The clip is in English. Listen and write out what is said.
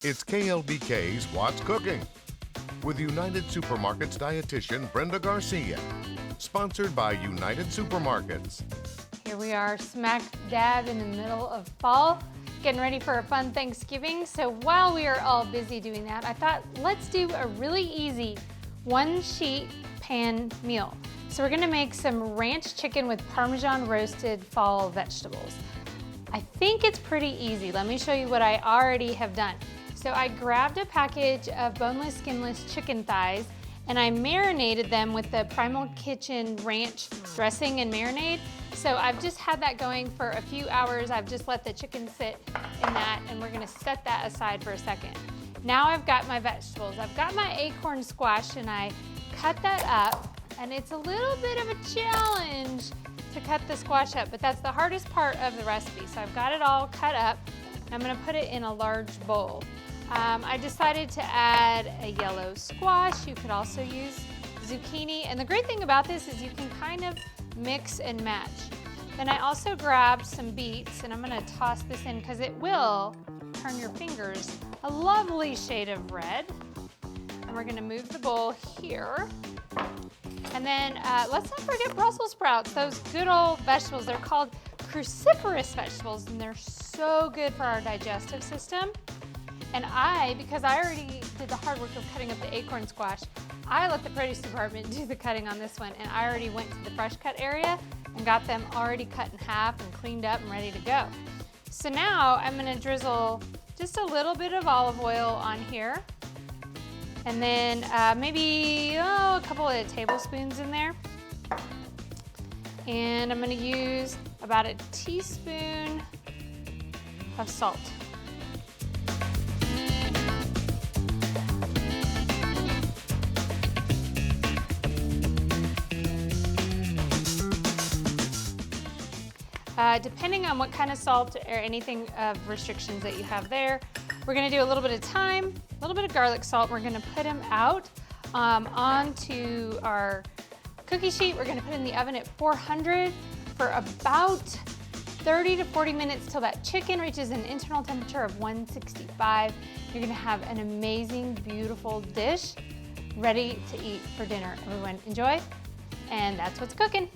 It's KLBK's What's Cooking with United Supermarkets dietitian Brenda Garcia. Sponsored by United Supermarkets. Here we are smack dab in the middle of fall, getting ready for a fun Thanksgiving. So while we are all busy doing that, I thought let's do a really easy one sheet pan meal. So we're gonna make some ranch chicken with Parmesan roasted fall vegetables. I think it's pretty easy. Let me show you what I already have done. So I grabbed a package of boneless, skinless chicken thighs and I marinated them with the Primal Kitchen ranch dressing and marinade. So I've just had that going for a few hours. I've just let the chicken sit in that, and we're gonna set that aside for a second. Now I've got my vegetables. I've got my acorn squash and I cut that up, and it's a little bit of a challenge to cut the squash up, but that's the hardest part of the recipe. So I've got it all cut up. I'm gonna put it in a large bowl. I decided to add a yellow squash. You could also use zucchini. And the great thing about this is you can kind of mix and match. Then I also grabbed some beets, and I'm gonna toss this in because it will turn your fingers a lovely shade of red. And we're gonna move the bowl here. And then let's not forget Brussels sprouts, those good old vegetables. They're called cruciferous vegetables, and they're so good for our digestive system. And because I already did the hard work of cutting up the acorn squash, I let the produce department do the cutting on this one, and I already went to the fresh cut area and got them already cut in half and cleaned up and ready to go. So now I'm gonna drizzle just a little bit of olive oil on here, and then maybe a couple of tablespoons in there. And I'm gonna use about a teaspoon of salt. Depending on what kind of salt or anything of restrictions that you have there, we're gonna do a little bit of thyme, a little bit of garlic salt. We're gonna put them out onto our cookie sheet. We're gonna put it in the oven at 400 for about 30 to 40 minutes till that chicken reaches an internal temperature of 165. You're gonna have an amazing, beautiful dish ready to eat for dinner. Everyone enjoy, and that's what's cooking.